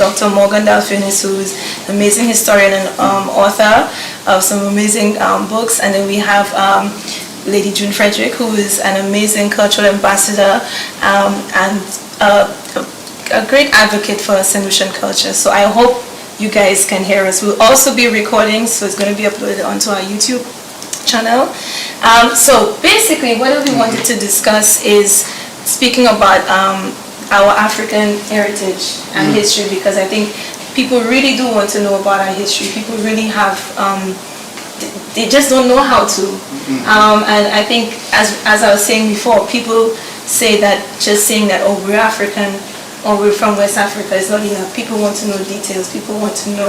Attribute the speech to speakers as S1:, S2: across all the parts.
S1: Dr. Morgan Dalphinis, who is an amazing historian and author of some amazing books. And then we have Lady June Frederick, who is an amazing cultural ambassador and a great advocate for St. Lucian culture. So I hope you guys can hear us. We'll also be recording, so it's going to be uploaded onto our YouTube channel. So basically what we wanted to discuss is speaking about our African heritage and history, because I think people really do want to know about our history. People really have, they just don't know how to. And I think, as I was saying before, people say that just saying that, oh, we're African or we're from West Africa is not enough. People want to know details. People want to know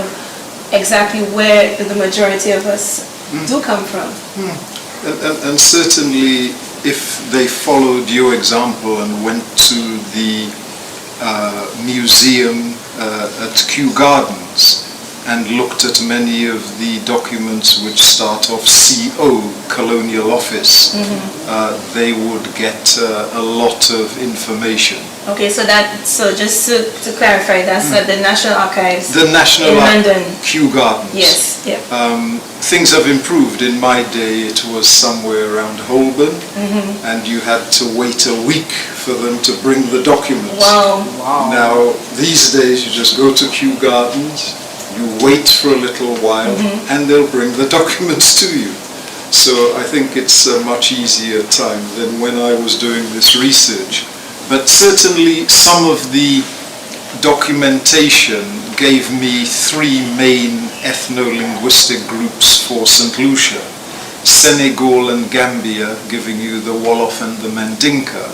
S1: exactly where the majority of us do come from.
S2: And certainly, if they followed your example and went to the museum at Kew Gardens and looked at many of the documents which start off CO, Colonial Office, they would get a lot of information.
S1: Okay, so just to clarify, that's at the National Archives.
S2: The National
S1: in London.
S2: Kew Gardens.
S1: Yes. Yeah.
S2: Things have improved. In my day, it was somewhere around Holborn, and you had to wait a week for them to bring the documents.
S1: Wow.
S2: Now, these days, you just go to Kew Gardens, you wait for a little while, and they'll bring the documents to you. So I think it's a much easier time than when I was doing this research. But certainly some of the documentation gave me three main ethno-linguistic groups for St. Lucia. Senegal and Gambia giving you the Wolof and the Mandinka,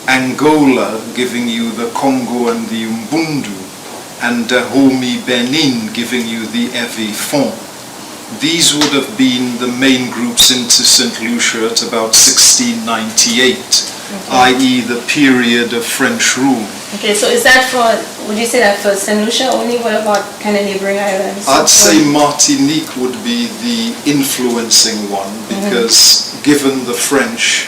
S2: Angola giving you the Congo and the Umbundu, and Dahomey Benin giving you the Ewe Fon. These would have been the main groups into St. Lucia at about 1698. i.e. the period of French rule.
S1: Okay, so is that for, would you say that for St. Lucia only? What about kind of neighboring islands?
S2: I'd say Martinique would be the influencing one, because given the French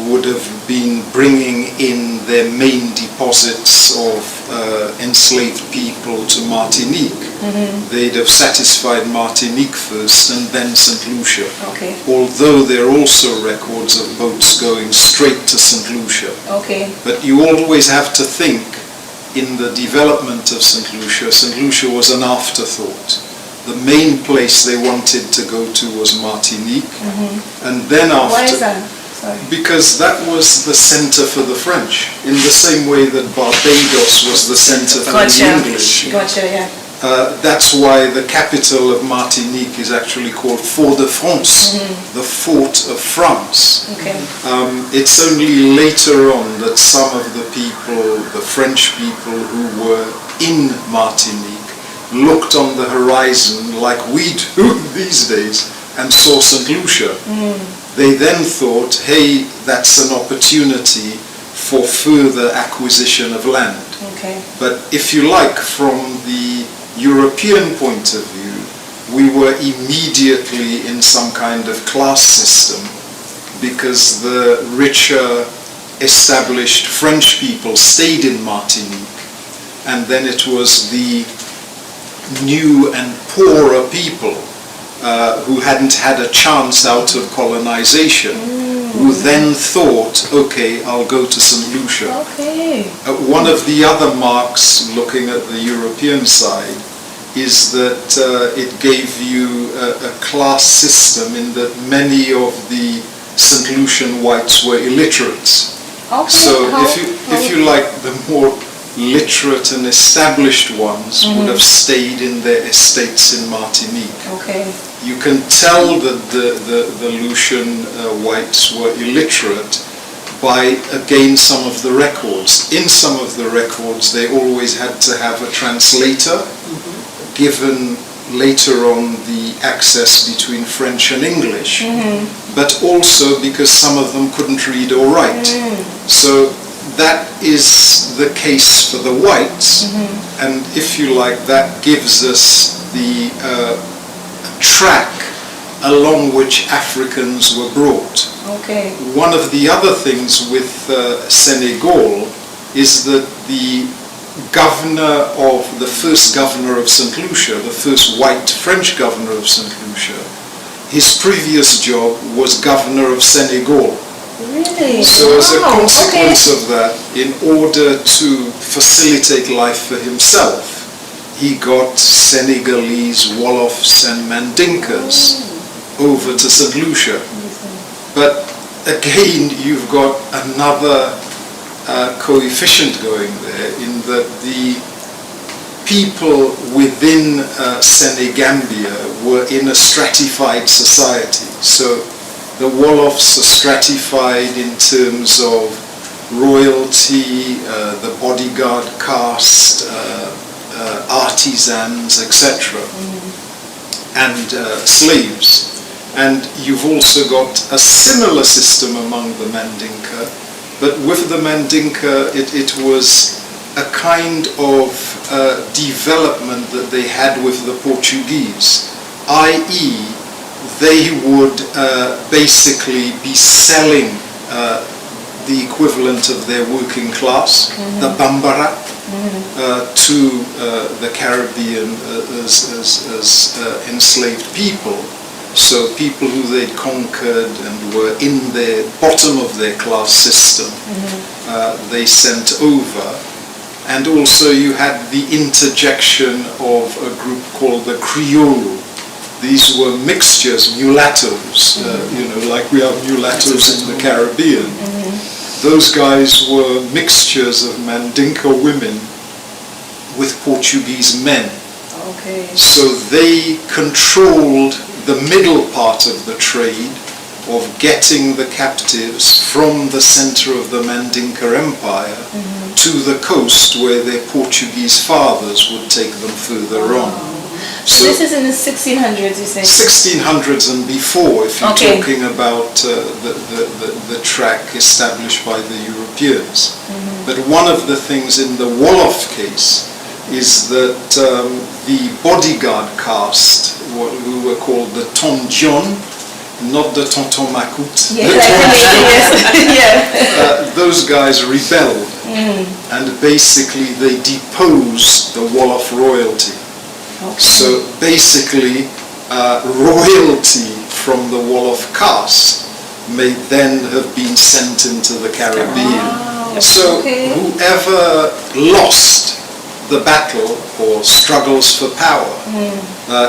S2: would have been bringing in their main deposits of enslaved people to Martinique, they'd have satisfied Martinique first and then St. Lucia.
S1: Okay.
S2: Although there are also records of boats going straight to St. Lucia.
S1: Okay.
S2: But you always have to think, in the development of St. Lucia was an afterthought. The main place they wanted to go to was Martinique, and then after...
S1: Why is that?
S2: Because that was the center for the French, in the same way that Barbados was the center for the English.
S1: Gotcha, yeah.
S2: That's why the capital of Martinique is actually called Fort-de-France, the Fort of France.
S1: Okay.
S2: It's only later on that some of the people, the French people who were in Martinique, looked on the horizon like we do these days and saw St. Lucia. They then thought, hey, that's an opportunity for further acquisition of land.
S1: Okay.
S2: But if you like, from the European point of view, we were immediately in some kind of class system, because the richer established French people stayed in Martinique, and then it was the new and poorer people who hadn't had a chance out of colonization, who then thought, okay, I'll go to St. Lucia.
S1: Okay.
S2: One of the other marks, looking at the European side, is that it gave you a class system in that many of the St. Lucian whites were illiterates.
S1: Okay.
S2: So if you like, the more literate and established ones would have stayed in their estates in Martinique.
S1: Okay.
S2: You can tell that the Lucian whites were illiterate by, again, some of the records. In some of the records, they always had to have a translator, given later on the access between French and English, but also because some of them couldn't read or write. So that is the case for the whites, and if you like, that gives us the track along which Africans were brought.
S1: Okay.
S2: One of the other things with Senegal is that the the first governor of St. Lucia, the first white French governor of St. Lucia, his previous job was governor of Senegal.
S1: Really?
S2: So as a consequence of that, in order to facilitate life for himself, he got Senegalese Wolofs and Mandinkas over to St. Lucia. But again, you've got another coefficient going there, in that the people within Senegambia were in a stratified society. So the Wolofs are stratified in terms of royalty, the bodyguard caste, artisans, etc., and slaves. And you've also got a similar system among the Mandinka, but with the Mandinka it was a kind of development that they had with the Portuguese, i.e. they would basically be selling the equivalent of their working class, the Bambara, to the Caribbean as enslaved people. So people who they'd conquered and were in the bottom of their class system, they sent over. And also you had the interjection of a group called the Creole. These were mixtures, mulattoes, like we have mulattoes in the Caribbean. Those guys were mixtures of Mandinka women with Portuguese men.
S1: Okay.
S2: So they controlled the middle part of the trade of getting the captives from the center of the Mandinka Empire to the coast where their Portuguese fathers would take them further on.
S1: So this is in the 1600s, you say?
S2: 1600s and before, if you're talking about the track established by the Europeans. But one of the things in the Wolof case is that the bodyguard caste, who were called the Tonjon, not the Tonton Macoute, those guys rebelled, and basically they deposed the Wolof royalty. So basically, royalty from the Wolof caste may then have been sent into the Caribbean. So whoever lost the battle or struggles for power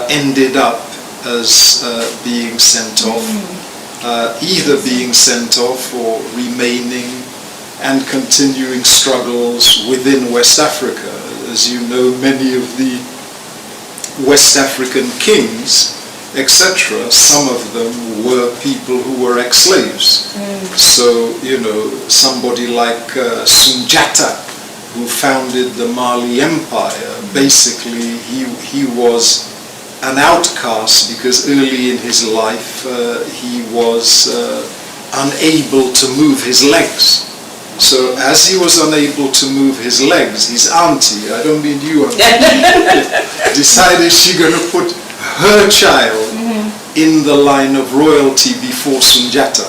S2: ended up as being sent off, either being sent off or remaining and continuing struggles within West Africa. As you know, many of the West African kings, etc., some of them were people who were ex-slaves. So, somebody like Sunjata, who founded the Mali Empire, basically he was an outcast because early in his life he was unable to move his legs. So as he was unable to move his legs, his auntie, I don't mean you, decided she's going to put her child in the line of royalty before Sunjata.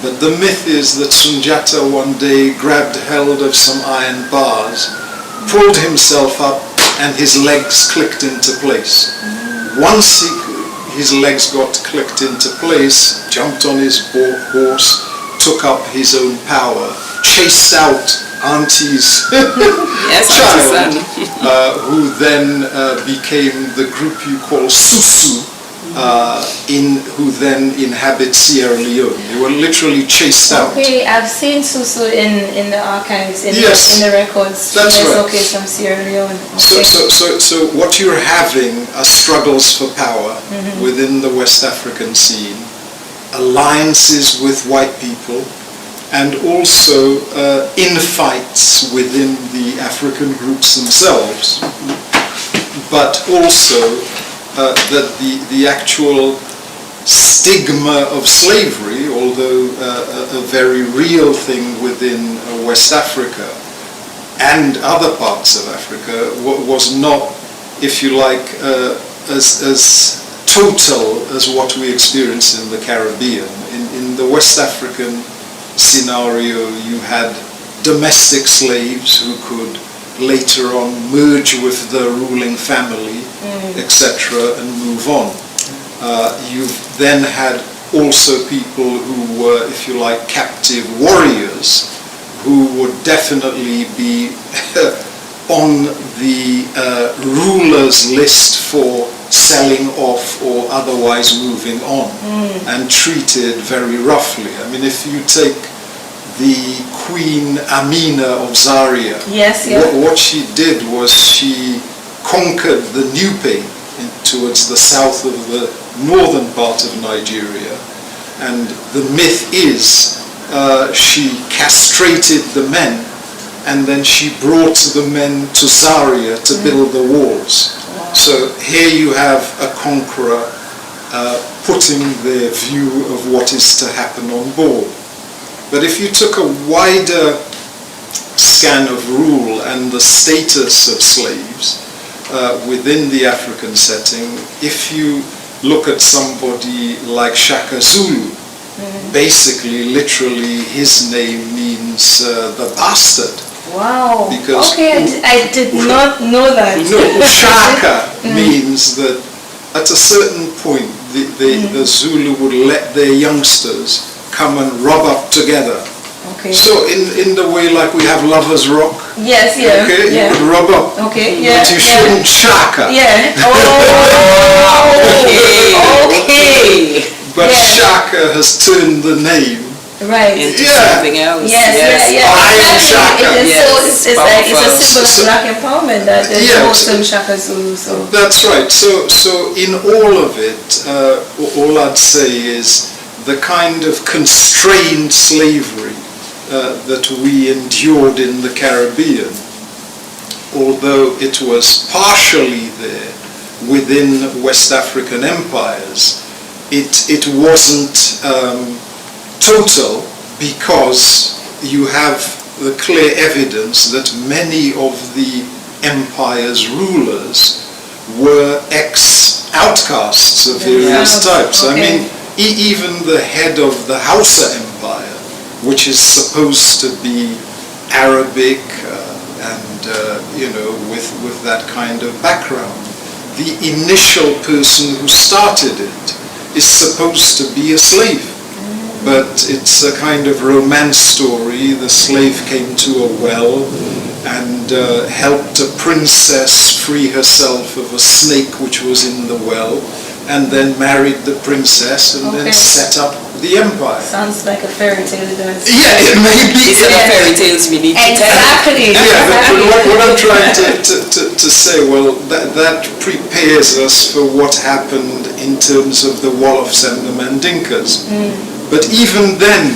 S2: But the myth is that Sunjata one day grabbed hold of some iron bars, pulled himself up, and his legs clicked into place. Once his legs got clicked into place, jumped on his horse, took up his own power, chased out auntie's child, who then became the group you call Susu, who then inhabit Sierra Leone. They were literally chased out.
S1: Okay, I've seen Susu in the archives, in the records.
S2: That's right.
S1: Okay, from Sierra Leone.
S2: So what you're having are struggles for power within the West African scene, alliances with white people, and also infights within the African groups themselves, but also that the actual stigma of slavery, although a very real thing within West Africa and other parts of Africa, was not, if you like, as total as what we experience in the Caribbean. In the West African scenario, you had domestic slaves who could later on merge with the ruling family, etc., and move on. You've then had also people who were, if you like, captive warriors, who would definitely be on the ruler's list for selling off or otherwise moving on, and treated very roughly. I mean, if you take the Queen Amina of Zaria, what she did was she conquered the Nupe towards the south of the northern part of Nigeria, and the myth is she castrated the men, and then she brought the men to Zaria to build the walls. Wow. So here you have a conqueror putting their view of what is to happen on board. But if you took a wider scan of rule and the status of slaves within the African setting, if you look at somebody like Shaka Zulu, basically, literally, his name means the bastard.
S1: Wow.
S2: Because
S1: I did not know that.
S2: No, Shaka means that at a certain point, the Zulu would let their youngsters come and rub up together.
S3: Okay.
S2: So in the way like we have Lovers Rock.
S3: Yes, yeah.
S2: Okay,
S3: yeah.
S2: you could rub up.
S3: Okay, yeah.
S2: But you shouldn't shaka.
S3: Yeah. Oh, okay.
S2: But shaka has turned the name.
S3: Right.
S4: Into something else.
S3: Yes.
S2: I am Shaka.
S3: It's like it's a symbol of black empowerment that there's also Shaka Zulu. So.
S2: That's right. So in all of it, all I'd say is the kind of constrained slavery that we endured in the Caribbean, although it was partially there within West African empires, it wasn't total, because you have the clear evidence that many of the empire's rulers were ex-outcasts of various types.
S3: Okay.
S2: I mean, even the head of the Hausa Empire, which is supposed to be Arabic and with that kind of background, the initial person who started it is supposed to be a slave. But it's a kind of romance story. The slave came to a well and helped a princess free herself of a snake which was in the well, and then married the princess and then set up the empire.
S3: Sounds like a fairy tale, does it?
S2: Yeah, it may be.
S4: These are the fairy tales we need to tell.
S3: Exactly.
S2: Yeah, but what I'm trying to say, well, that prepares us for what happened in terms of the Wolofs and the Mandinkas. But even then,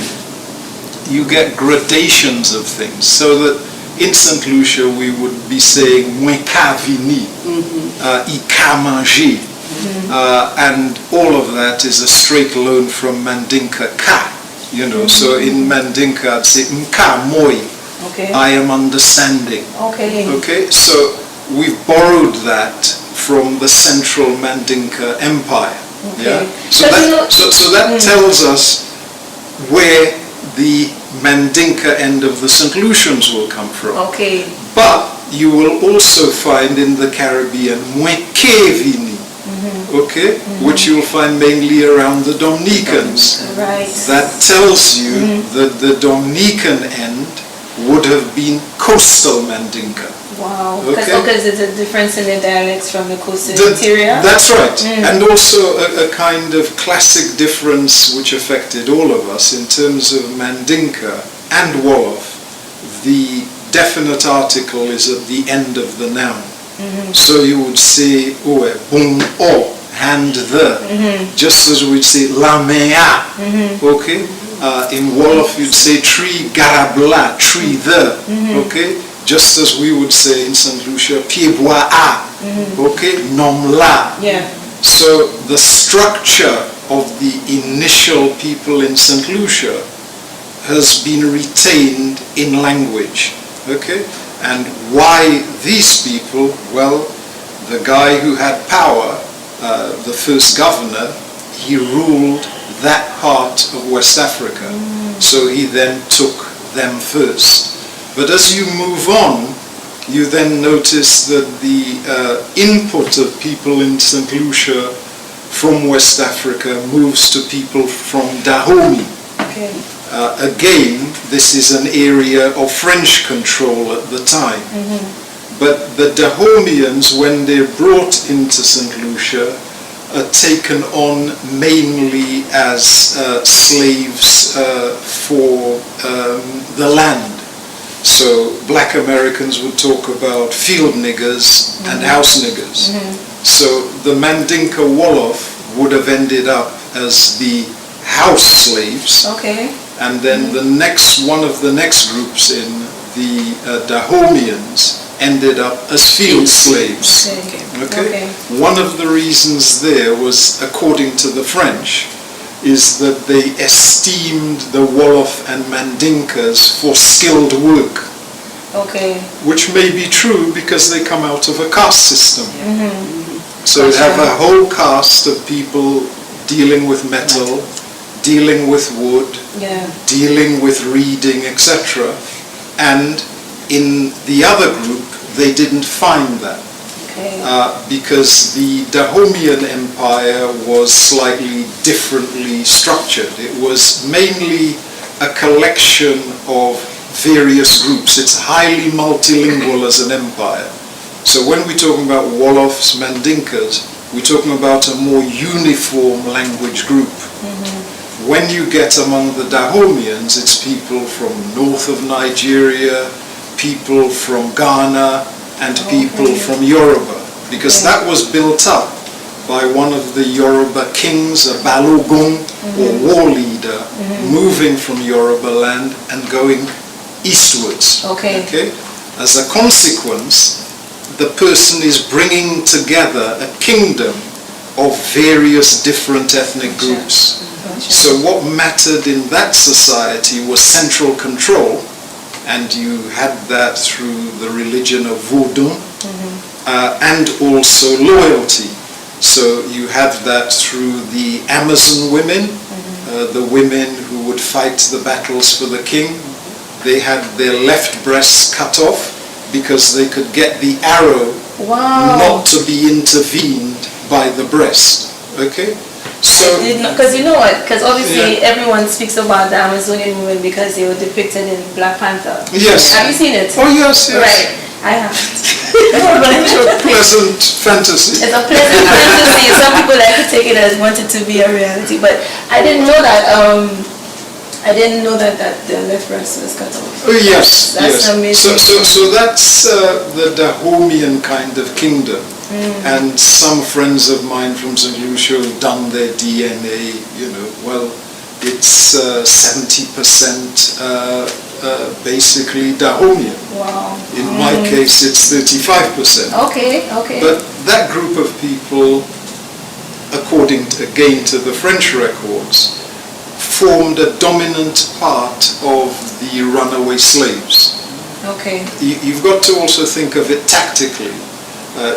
S2: you get gradations of things, so that in St. Lucia we would be saying "Mwen ka vini," "I ka manje," and all of that is a straight loan from Mandinka ka. So in Mandinka I'd say "Mka moi," I am understanding. Okay, so we've borrowed that from the central Mandinka Empire. Yeah. So that tells us where the Mandinka end of the St. Lucians will come from.
S3: Okay.
S2: But you will also find in the Caribbean Mwekevini, which you'll find mainly around the Dominicans.
S3: Right.
S2: That tells you that the Dominican end would have been coastal Mandinka.
S3: Wow. Because there's a difference in the dialects from the coastal interior?
S2: That's right. And also a kind of classic difference which affected all of us in terms of Mandinka and Wolof. The definite article is at the end of the noun. So you would say, bon o, hand the, just as we'd say la mea, in Wolof you'd say tree garabla, tree the, just as we would say in St. Lucia, piebois a, nom la.
S3: Yeah.
S2: So the structure of the initial people in St. Lucia has been retained in language, And why these people? Well, the guy who had power, the first governor, he ruled that part of West Africa. So he then took them first. But as you move on, you then notice that the input of people in St. Lucia from West Africa moves to people from Dahomey.
S1: Okay.
S2: Again, this is an area of French control at the time. But the Dahomeans, when they're brought into St. Lucia, are taken on mainly as slaves for the land. So black Americans would talk about field niggers and house niggers. So the Mandinka Wolof would have ended up as the house slaves.
S1: Okay.
S2: And then one of the next groups in the Dahomeans ended up as field slaves. Okay. One of the reasons there was, according to the French, is that they esteemed the Wolof and Mandinkas for skilled work.
S1: Okay.
S2: Which may be true because they come out of a caste system. So you have a whole caste of people dealing with metal, dealing with wood, dealing with reading, etc. And in the other group, they didn't find that. Because the Dahomean Empire was slightly differently structured. It was mainly a collection of various groups. It's highly multilingual as an empire. So when we're talking about Wolofs, Mandinkas, we're talking about a more uniform language group. When you get among the Dahomeans, it's people from north of Nigeria, people from Ghana, and people from Yoruba, because that was built up by one of the Yoruba kings, a Balogun or war leader, moving from Yoruba land and going eastwards. As a consequence, the person is bringing together a kingdom of various different ethnic groups. So what mattered in that society was central control, and you had that through the religion of Vodun, and also loyalty. So you have that through the Amazon women, the women who would fight the battles for the king. They had their left breasts cut off because they could get the arrow not to be intervened by the breast. Okay? So,
S1: because you know what? Because obviously everyone speaks about the Amazonian women because they were depicted in Black Panther.
S2: Yes.
S1: Have you seen it?
S2: Oh yes, yes.
S1: Right. I haven't.
S2: It's a pleasant fantasy.
S1: It's a pleasant fantasy. Some people like to take it as wanted to be a reality, but I didn't know that. I didn't know that the left breast was cut off.
S2: Oh yes,
S1: that's amazing.
S2: So that's the Dahomean kind of kingdom. And some friends of mine from St. Lucia have done their DNA, well, it's 70% basically Dahomean.
S1: Wow.
S2: In my case, it's 35%.
S1: Okay.
S2: But that group of people, according again to the French records, formed a dominant part of the runaway slaves.
S1: Okay.
S2: You've got to also think of it tactically.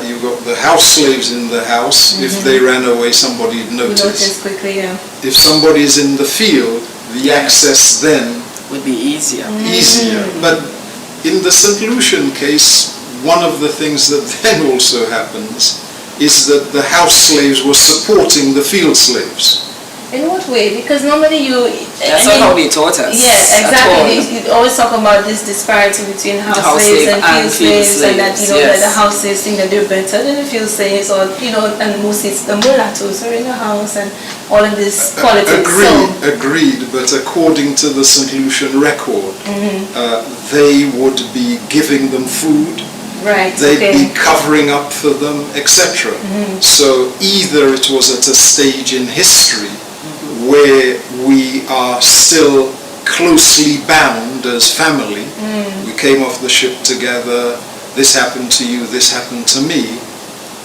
S2: You've got the house slaves in the house. If they ran away, somebody'd notice.
S1: Notice quickly, yeah.
S2: If somebody's in the field, the access then
S4: would be easier.
S2: But in the St. Lucian case, one of the things that then also happens is that the house slaves were supporting the field slaves.
S1: In what way? Because normally
S4: that's not how they taught us.
S1: Yeah, exactly. You always talk about this disparity between house slaves and field slaves, and that that the house slaves think that they're better than the field slaves, or and mostly it's the mulattoes who are in the house and all of this politics.
S2: Agreed. But according to the St. Lucian record, they would be giving them food.
S1: Right.
S2: They'd be covering up for them, etc. So either it was at a stage in history where we are still closely bound as family. We came off the ship together, this happened to you, this happened to me.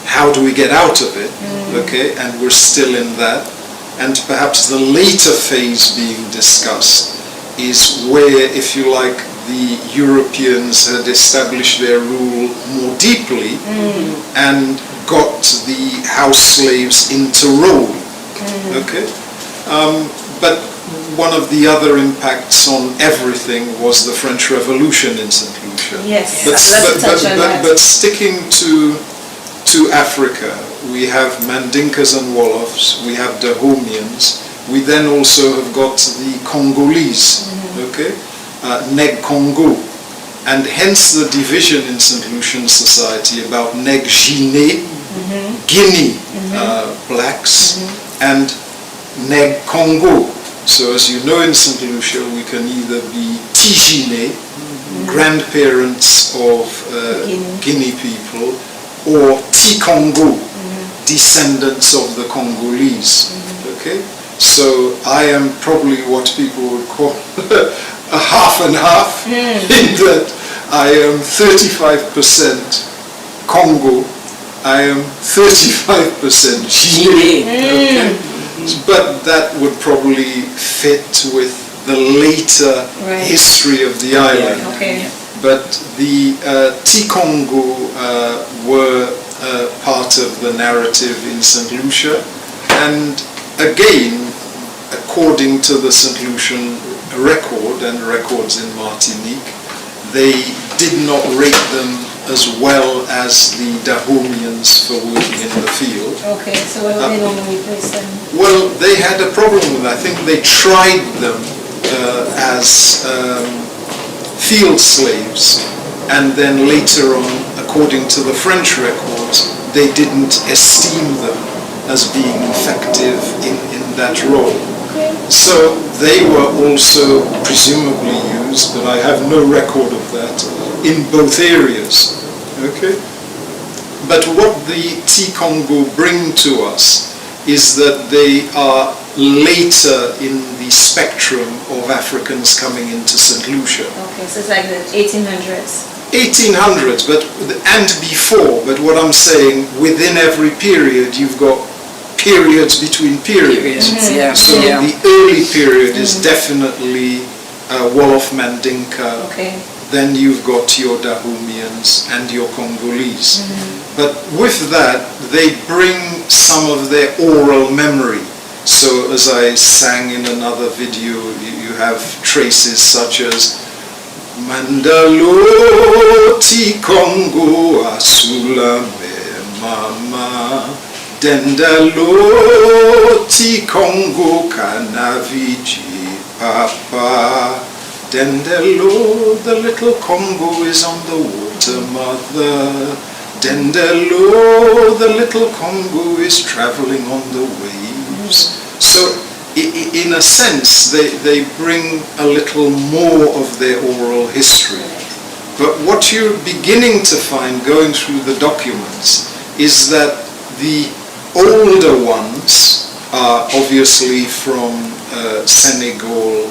S2: How do we get out of it? Okay, and we're still in that. And perhaps the later phase being discussed is where, if you like, the Europeans had established their rule more deeply and got the house slaves into Rome. Okay? But one of the other impacts on everything was the French Revolution in St. Lucia. culture.
S3: Yes,
S2: But,
S3: I'd love to touch on that.
S2: but sticking to Africa, we have Mandinkas and Wolofs, we have Dahomians, we then also have got the Congolese, okay, Neg Congo, and hence the division in St. Lucian society about Neg Guinea, Guinea blacks, and Neg Congo. So as you know, in St. Lucia we can either be Tigine, grandparents of Guinea people, or T-Congo, descendants of the Congolese. Okay? So I am probably what people would call a half and half, in that I am 35% Congo, I am 35% Guinea. Okay? But that would probably fit with the later history of the island.
S3: Okay.
S2: But the T-Congo were part of the narrative in St. Lucia, and again, according to the St. Lucian record and records in Martinique, they did not rate them as well as the Dahomians for working in the field.
S3: Okay, so what do they normally place them?
S2: Well, they had a problem with it. I think they tried them as field slaves, and then later on, according to the French records, they didn't esteem them as being effective in that role.
S3: Okay.
S2: So they were also presumably used, but I have no record of that, in both areas. Okay? But what the T-Congo bring to us is that they are later in the spectrum of Africans coming into St. Lucia.
S3: Okay, so it's like the 1800s.
S2: 1800s, and before, but what I'm saying, within every period you've got periods between periods. So the early period is definitely Wolof Mandinka.
S3: Okay.
S2: Then you've got your Dahomians and your Congolese. But with that, they bring some of their oral memory. So as I sang in another video, you have traces such as Mandalo ti Congo asulame mama, Dendalo ti Congo kanaviji papa, Dendalo, the little Congo is on the water, mother. Dendalo, the little Congo is traveling on the waves. So, in a sense, they bring a little more of their oral history. But what you're beginning to find going through the documents is that the older ones are obviously from Senegal,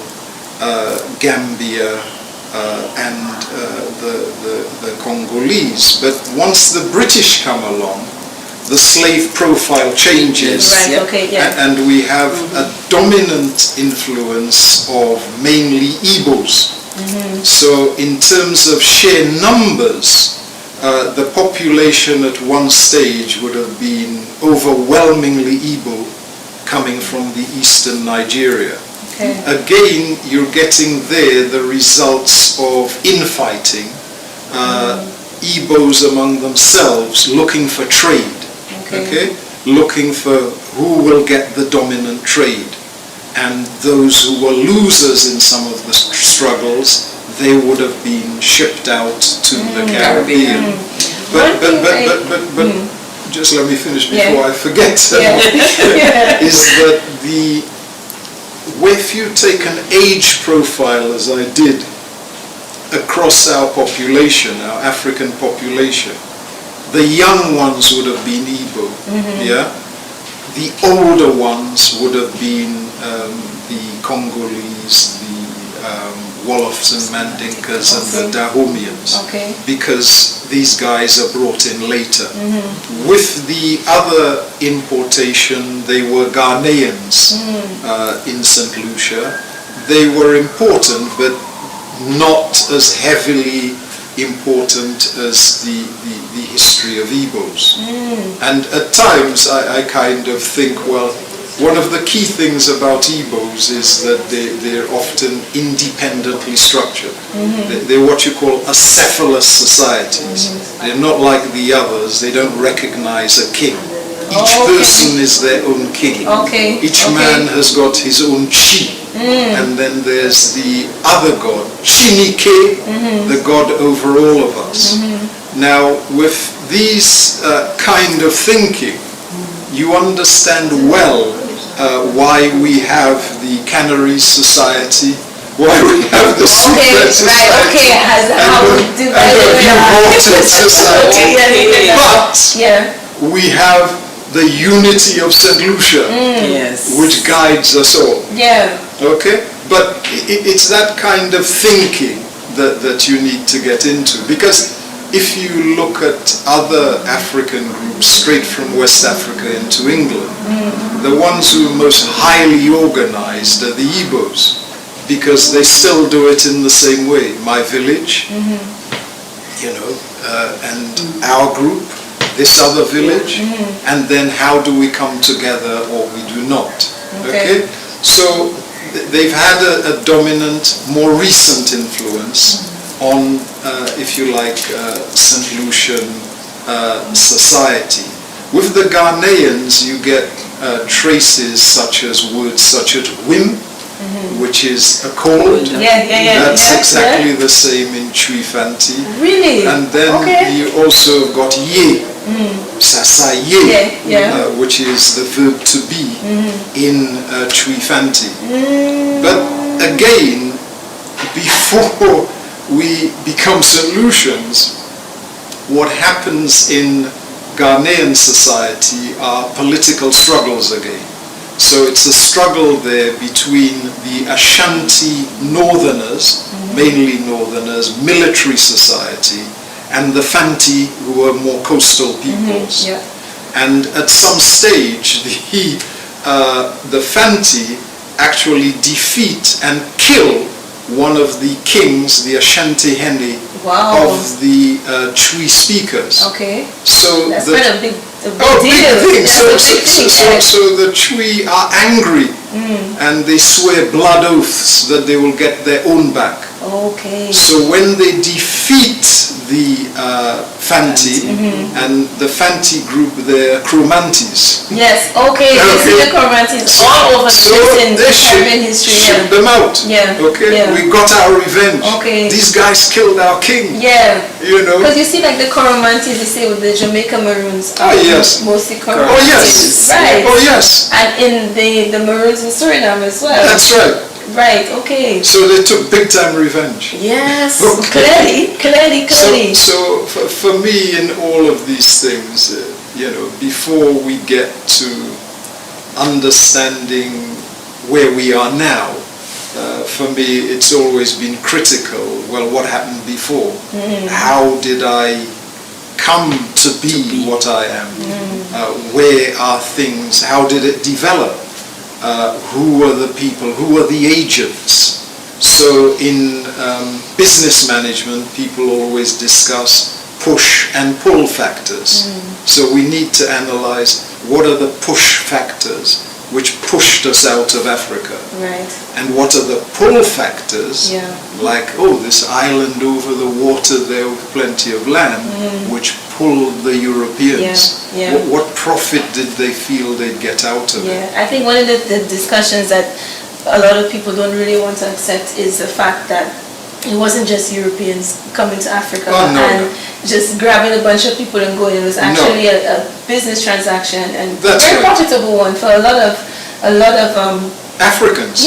S2: Gambia, and the Congolese. But once the British come along, the slave profile changes,
S3: Right, okay, yeah.
S2: and we have a dominant influence of mainly Igbos. So in terms of sheer numbers, the population at one stage would have been overwhelmingly Igbo coming from the eastern Nigeria.
S3: Okay.
S2: Again, you're getting there the results of infighting, Igbos among themselves looking for trade, okay? Looking for who will get the dominant trade. And those who were losers in some of the struggles, they would have been shipped out to the Caribbean. But just let me finish before I forget. Is that if you take an age profile, as I did, across our population, our African population, the young ones would have been Igbo, yeah? The older ones would have been the Congolese, the Wolofs and Mandinkas and the Dahomians, because these guys are brought in later. With the other importation, they were Ghanaians in St. Lucia. They were important, but not as heavily important as the history of Igbos. And at times I kind of think, well, one of the key things about Igbos is that they're often independently structured. They're what you call acephalous societies. They're not like the others. They don't recognize a king. Each person is their own king. Each man has got his own chi. And then there's the other god, Chinike, the god over all of us. Now, with these kind of thinking, you understand well why we have the Canary Society, why we have the Secret Society, and the Devoted Society. But we have the unity of St. Lucia, which guides us all. Okay? But it's that kind of thinking that you need to get into. Because if you look at other African groups straight from West Africa into England, the ones who are most highly organized are the Igbos, because they still do it in the same way. My village, you know, and our group, this other village, and then how do we come together or we do not. Okay? So they've had a dominant, more recent influence on, if you like, St. Lucian society. With the Ghanaians, you get traces such as words such as whim, which is a cold. That's exactly the same in Chuifanti.
S3: Really?
S2: And then you also got ye, sasa ye, which is the verb to be in Chuifanti. But again, before we become St. Lucians, what happens in Ghanaian society are political struggles again. So it's a struggle there between the Ashanti northerners, mainly northerners, military society, and the Fanti, who are more coastal peoples. And at some stage, the Fanti actually defeat and kill one of the kings, the Ashanti Hene, of the Chui speakers. So
S3: that's
S2: the,
S3: quite a big
S2: big thing. So the Chui are angry and they swear blood oaths that they will get their own back. So when they defeat the Fanti, and the Fanti group, they're Chromantes.
S3: You see the Chromantes all over the Caribbean history.
S2: Ship them out. We got our revenge. These guys killed our king. You know.
S3: Because you see, like the Chromantes, they say with the Jamaica Maroons. Mostly
S2: Chromantes.
S3: Right.
S2: Yes.
S3: And in the Maroons in Suriname as well.
S2: That's right. So they took big time revenge. Clearly. So for me, in all of these things, you know, before we get to understanding where we are now, for me, it's always been critical. Well, what happened before? How did I come to be what I am? Where are things? How did it develop? Who are the people? Who are the agents? So in business management, people always discuss push and pull factors. So we need to analyze what are the push factors which pushed us out of Africa. And what are the pull factors, like, this island over the water there with plenty of land, which pulled the Europeans. What profit did they feel they'd get out of it?
S3: I think one of the discussions that a lot of people don't really want to accept is the fact that it wasn't just Europeans coming to Africa just grabbing a bunch of people and going. It was actually a business transaction, and a very profitable one for a lot of
S2: Africans.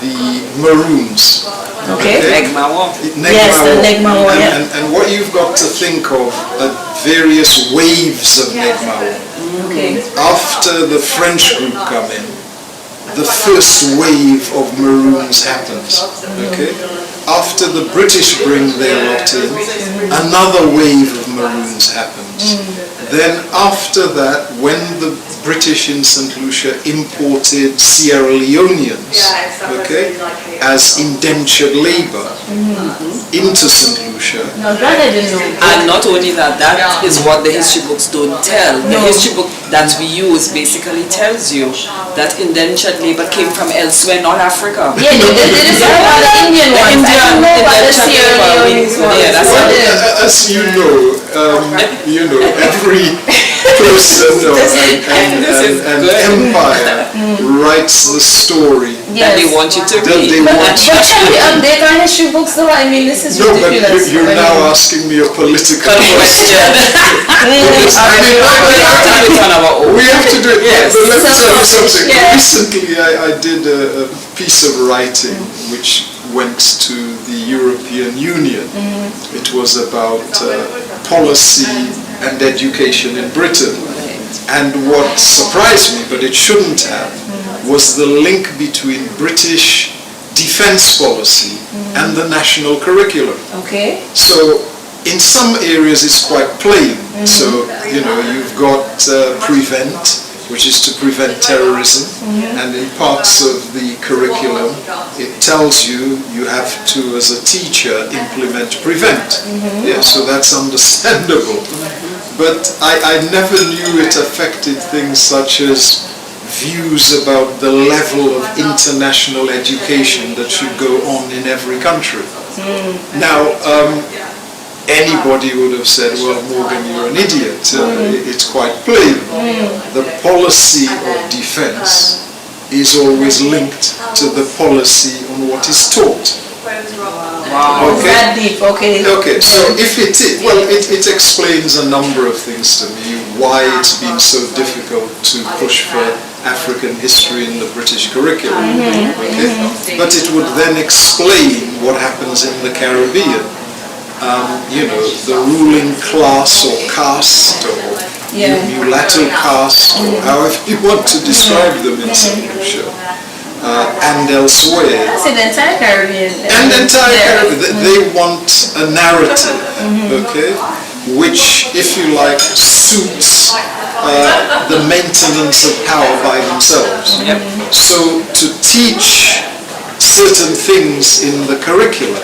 S2: The Maroons.
S4: Negmawo.
S3: The Negmawo.
S2: And what you've got to think of are various waves of Negmawo. After the French group come in, the first wave of Maroons happens. After the British bring their lot in, another wave of Maroons happens. Then after that, when the British in St. Lucia imported Sierra Leoneans, as indentured labor, into St. Lucia.
S3: No, that I didn't know.
S4: And not only that, that is what the history books don't tell. The history book that we use basically tells you that indentured labor came from elsewhere, not Africa.
S3: Yeah, they did say about the Indian ones. I don't know about the Sierra Leone's ones.
S4: Yeah, that's
S2: Well, as you know, every person and empire writes the story
S4: that they want you to
S2: that
S4: read.
S2: they want you
S3: But
S2: to
S3: can we
S2: read.
S3: update our history books though? I mean, this is
S2: No, but
S3: ridiculous.
S2: you're now asking me a political question. We have to do it.
S4: Yes.
S2: But let me tell you something.
S3: Yeah.
S2: Recently, I did a piece of writing which went to the European Union. It was about policy and education in Britain. And what surprised me, but it shouldn't have, was the link between British defense policy and the national curriculum.
S3: Okay.
S2: So in some areas it's quite plain. So, you've got prevent, which is to prevent terrorism, and in parts of the curriculum it tells you have to, as a teacher, implement prevent. Yeah, so that's understandable. But I never knew it affected things such as views about the level of international education that should go on in every country. Now, anybody would have said, well, Morgan, you're an idiot. It's quite plain. The policy of defense is always linked to the policy on what is taught.
S3: Wow.
S2: Okay.
S3: That deep, okay.
S2: Okay, so if it is, well, it explains a number of things to me, why it's been so difficult to push for African history in the British curriculum. Okay? But it would then explain what happens in the Caribbean. The ruling class or caste or mulatto caste or however you want to describe them in St. Lucia. And elsewhere.
S3: That's in the entire Caribbean.
S2: And the entire Caribbean. They want a narrative, okay, which, if you like, suits the maintenance of power by themselves. So to teach certain things in the curriculum,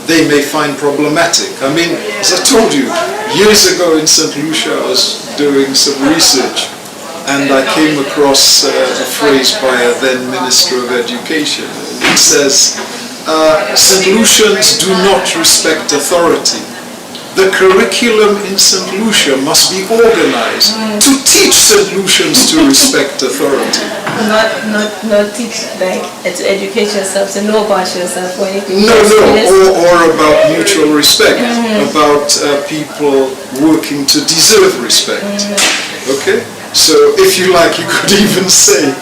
S2: they may find problematic. I mean, as I told you, years ago in St. Lucia I was doing some research, and I came across a phrase by a then Minister of Education. It says, St. Lucians do not respect authority. The curriculum in St. Lucia must be organized to teach St. Lucians to respect authority.
S3: Not teach, like, to educate yourself, to know about yourself. When you
S2: or about mutual respect, about people working to deserve respect. Okay? So, if you like, you could even say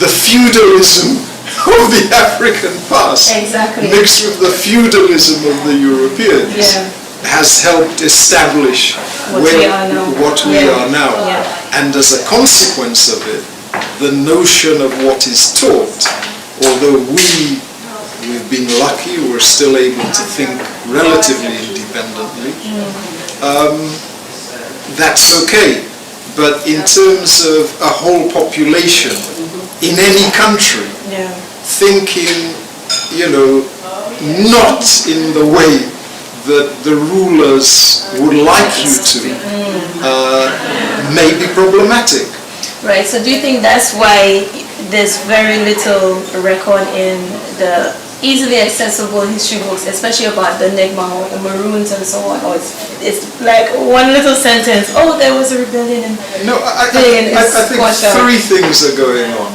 S2: the feudalism of the African past mixed with the feudalism of the Europeans has helped establish what we are now. And as a consequence of it, the notion of what is taught, although we've been lucky, we're still able to think relatively independently, that's okay. But in terms of a whole population in any country, thinking, not in the way that the rulers would like you to, may be problematic.
S3: Right, so do you think that's why there's very little record in the easily accessible history books, especially about the Negma or the Maroons and so on? Or it's like one little sentence, oh, there was a rebellion and
S2: I think three things are going on.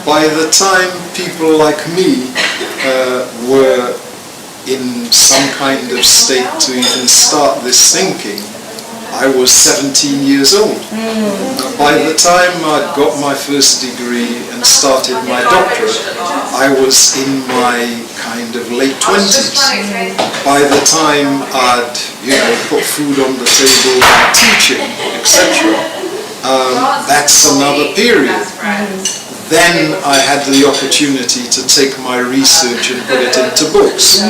S2: By the time people like me were in some kind of state to even start this thinking, I was 17 years old. By the time I got my first degree and started my doctorate, I was in my kind of late 20s. By the time I'd put food on the table by teaching, etc., that's another period. Then I had the opportunity to take my research and put it into books.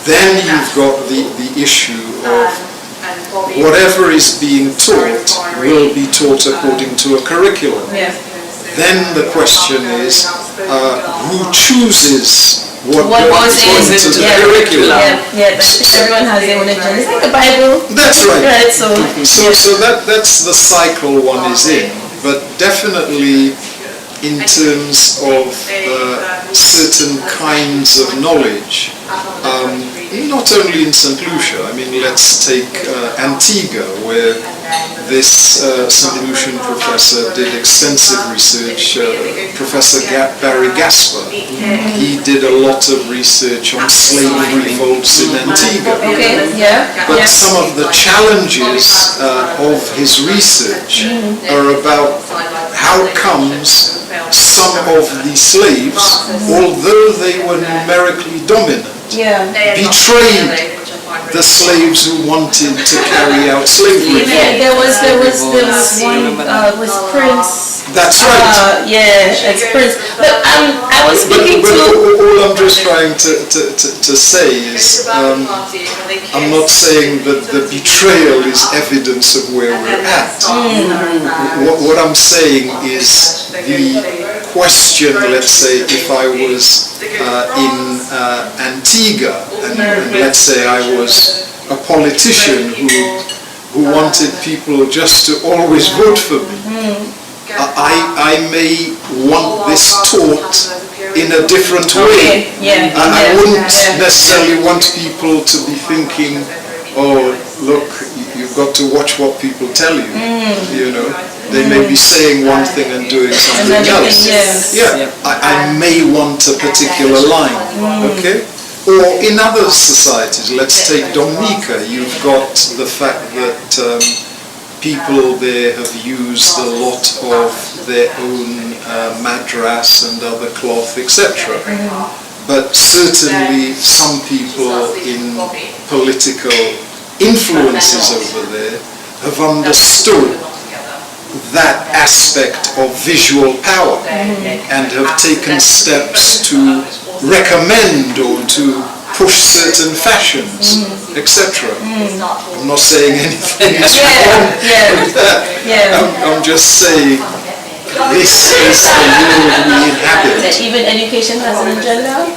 S2: Then you've got the issue of whatever is being taught will be taught according to a curriculum. Then the question is, who chooses what goes into the curriculum.
S3: Yeah, everyone has their own agenda. It's like the Bible.
S2: That's right.
S3: Right, so
S2: that's the cycle one is in. But definitely in terms of certain kinds of knowledge, not only in St. Lucia, I mean, let's take Antigua, where this St. Lucian professor did extensive research, Professor Barry Gasper. He did a lot of research on slave revolts in Antigua. But some of the challenges of his research are about how comes some of the slaves, although they were numerically dominant, betrayed the slaves who wanted to carry out slavery.
S3: There was one was Prince.
S2: That's right.
S3: It's Prince. But I was speaking
S2: but
S3: to.
S2: all I'm just trying to say is, I'm not saying that the betrayal is evidence of where we're at. What I'm saying is the question, let's say, if I was in Antigua, and let's say I was a politician who wanted people just to always vote for me, I may want this taught in a different way. I wouldn't necessarily want people to be thinking, oh, look, you've got to watch what people tell you, you know. They may be saying one thing and doing something else. I may want a particular line, okay? Or in other societies, let's take Dominica, you've got the fact that people there have used a lot of their own madras and other cloth, etc. But certainly some people in political influences over there have understood that aspect of visual power and have taken steps to recommend or to push certain fashions, etc. I'm not saying anything is wrong with that. I'm just saying this is the world we inhabit.
S3: That even education has an agenda?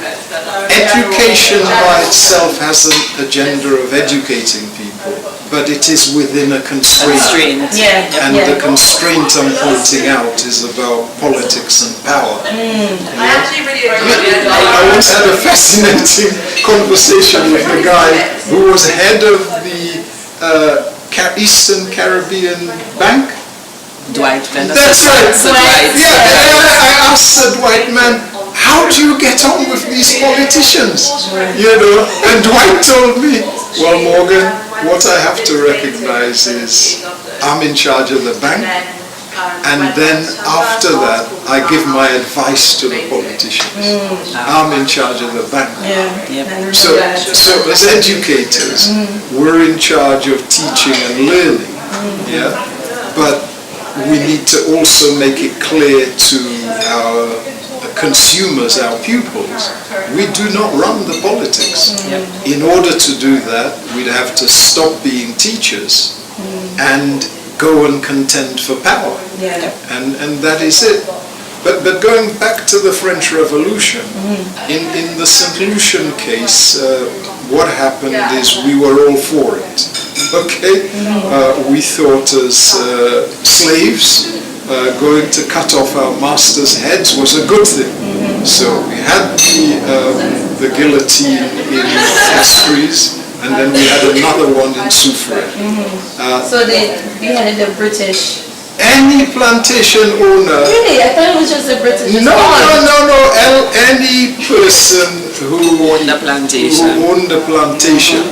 S2: Education by itself has an agenda of educating people, but it is within a constraint. And the constraint I'm pointing out is about politics and power. I once had a fascinating conversation with a guy who was head of the Eastern Caribbean Bank.
S4: Dwight.
S2: That's right. I asked the Dwight man, how do you get on with these politicians? You know, and Dwight told me, well, Morgan, what I have to recognize is I'm in charge of the bank, and then after that, I give my advice to the politicians. I'm in charge of the bank. So as educators, we're in charge of teaching and learning. But we need to also make it clear to our consumers, our pupils, we do not run the politics. In order to do that, we'd have to stop being teachers and go and contend for power. And that is it. But going back to the French Revolution, in the St. Lucian case, what happened is we were all for it. Okay? We thought as slaves, going to cut off our masters' heads was a good thing. So we had the guillotine in Castries, and then we had another one in Soufrière.
S3: So they beheaded the British.
S2: Any plantation owner.
S3: Really? I thought it was just the British.
S2: No. Any person who owned the plantation,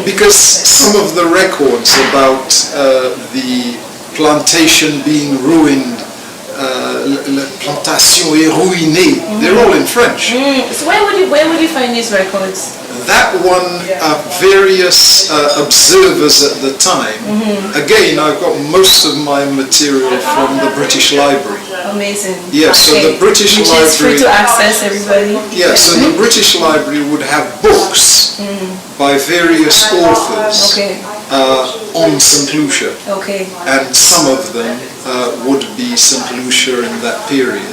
S2: because some of the records about the plantation being ruined, la plantation est ruinée, they're all in French.
S3: So where would you find these records?
S2: That one, various observers at the time. Again, I've got most of my material from the British Library.
S3: Amazing.
S2: Yeah, so the British Library...
S3: Which is free to access, everybody.
S2: Yeah, so the British Library would have books by various authors on St. Lucia.
S3: Okay.
S2: And some of them would be St. Lucia in that period.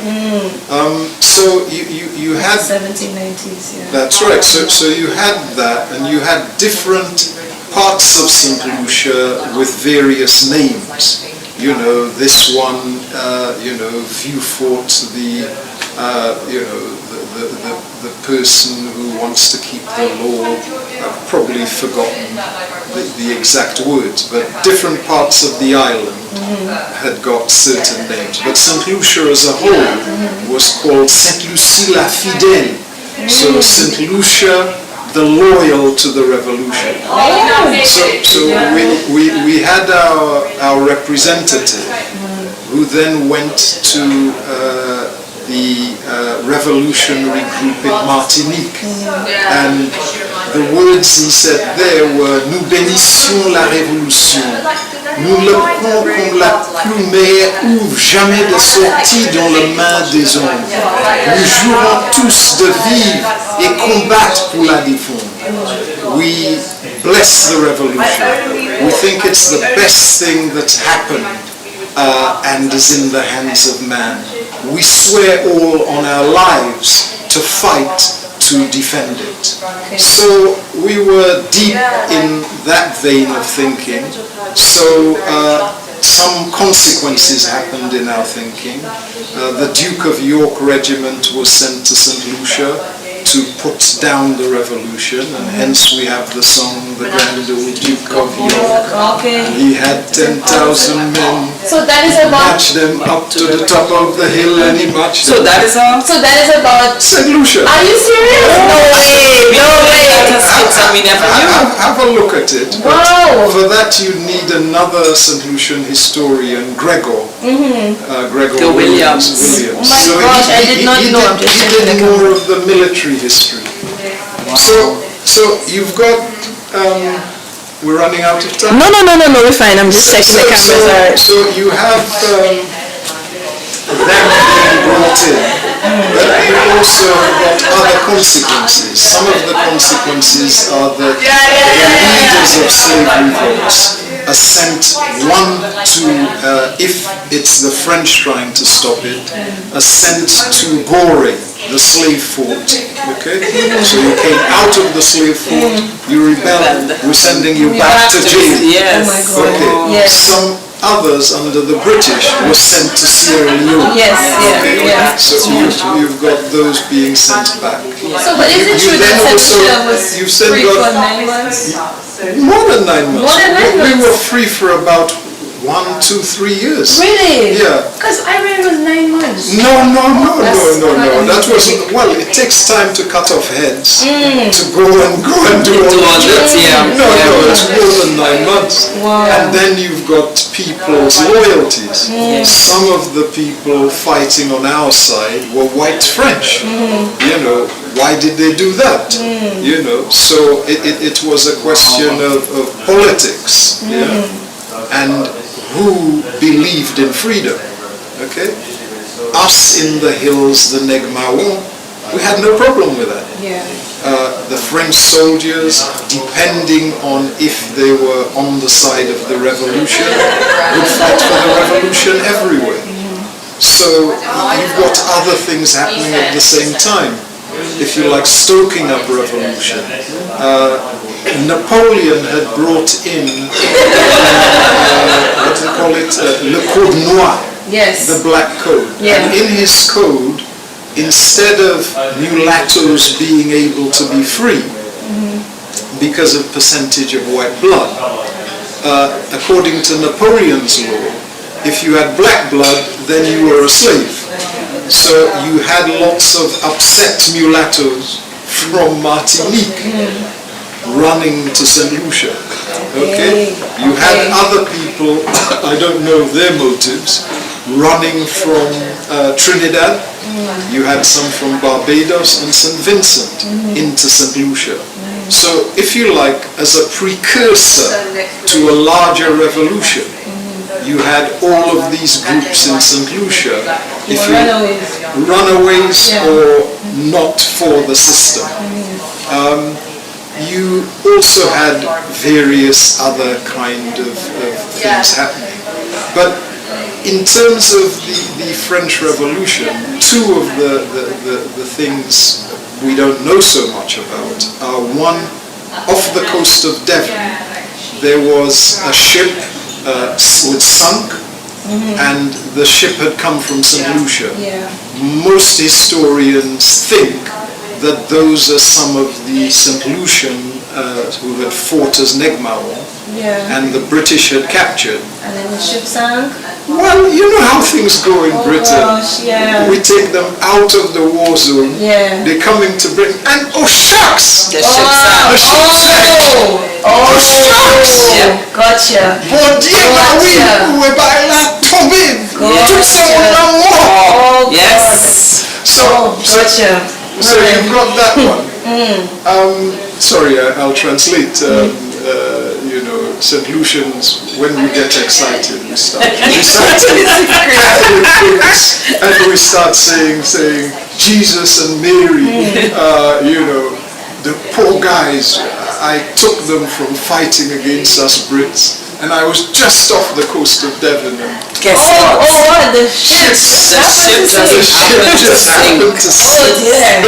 S2: So you had...
S3: 1790s, yeah.
S2: That's right. So you had that, and you had different parts of St. Lucia with various names. You know, this one, Vieux-Fort, the person who wants to keep the law. I've probably forgotten the exact words, but different parts of the island had got certain names. But St. Lucia as a whole was called St.Lucia la Fidèle. So St. Lucia, the loyal to the revolution. So we had our representative who then went to the revolutionary group in Martinique, and the words he said there were « Nous bénissions la révolution, nous le prons comme la plumière ouvre jamais de sortie dans les mains des hommes. Nous jurons tous de vivre et combattre pour la défendre. We bless the revolution. We think it's the best thing that's happened and is in the hands of man. We swear all on our lives to fight to defend it. So we were deep in that vein of thinking. So some consequences happened in our thinking. The Duke of York Regiment was sent to St. Lucia to put down the revolution, and hence we have the song The Grand Old Duke of York.
S3: Okay.
S2: He had 10,000 men.
S3: So that is about...
S2: Marched them up to the top of the hill, and he marched them.
S3: So that is about...
S2: St. Lucia.
S3: Are you serious? No way! No way!
S4: We never knew.
S2: Have a look at it.
S3: Wow!
S2: For that you need another St. Lucian historian, Gregor. Gregor
S4: Williams.
S3: Oh my gosh, I did not know. I'm just
S2: he did more of the military history.
S3: Wow.
S2: So you've got... we're running out of time?
S3: No, we're fine. I'm just checking the cameras.
S2: So you have them being brought in, but you also got other consequences. Some of the consequences are that the leaders of slave revolts are sent one to, if it's the French trying to stop it, are sent to Gore, the slave fort. Okay? So you came out of the slave fort, you rebelled, we're sending you back to jail.
S4: Yes.
S3: Oh my God.
S2: Okay.
S3: Yes.
S2: Some others under the British were sent to Sierra Leone.
S3: Yes,
S2: Okay?
S3: yeah.
S2: So you've got those being sent back.
S3: So, but is it true that St. Lucia was free for 9 months?
S2: More than 9 months.
S3: More than 9 months?
S2: We were free for about 1, 2, 3 years.
S3: Really?
S2: Yeah.
S3: Because I read it was 9 months.
S2: No. That wasn't. Well, it takes time to cut off heads, to go and do all that. No, it's more than 9 months.
S3: Wow.
S2: And then you've got people's loyalties. Some of the people fighting on our side were white French. You know, why did they do that? You know, so it was a question of politics. Yeah, and who believed in freedom. Okay? Us in the hills, the Negmaon, we had no problem with that.
S3: Yeah.
S2: The French soldiers, depending on if they were on the side of the revolution, would fight for the revolution everywhere. So you've got other things happening at the same time. If you like, stoking up revolution. Napoleon had brought in, what do they call it, le code noir,
S3: Yes.
S2: the black code.
S3: Yeah.
S2: And in his code, instead of mulattoes being able to be free because of percentage of white blood, according to Napoleon's law, if you had black blood, then you were a slave. So you had lots of upset mulattoes from Martinique running to St. Lucia. Okay? You had other people, I don't know their motives, running from Trinidad. You had some from Barbados and St. Vincent into St. Lucia. So if you like, as a precursor to a larger revolution, you had all of these groups in St. Lucia, if you runaways or not for the system. you also had various other kind of things happening. But in terms of the French Revolution, two of the things we don't know so much about are one, off the coast of Devon, there was a ship was sunk, and the ship had come from St. Lucia. Most historians think that those are some of the St. Lucian who had fought as Negmaon, and the British had captured.
S3: And then the ship sank?
S2: Well, you know how things go in Britain.
S3: Gosh,
S2: We take them out of the war zone, they're coming to Britain, and oh shucks!
S4: The ship sank.
S2: The ship sank! Oh shucks!
S3: Gotcha.
S2: Bon Dieu, oui, où est la tombée? Tout ça on mort!
S4: Yes.
S2: So,
S3: Gotcha.
S2: so you've got that one. Sorry, I'll translate. You know, St. Lucians, when we get excited, we start reciting and we start saying Jesus and Mary. You know, the poor guys. I took them from fighting against us Brits, and I was just off the coast of Devon. And
S4: guess what?
S3: What? The ship.
S4: The ship
S2: just happened to sink. Oh dear.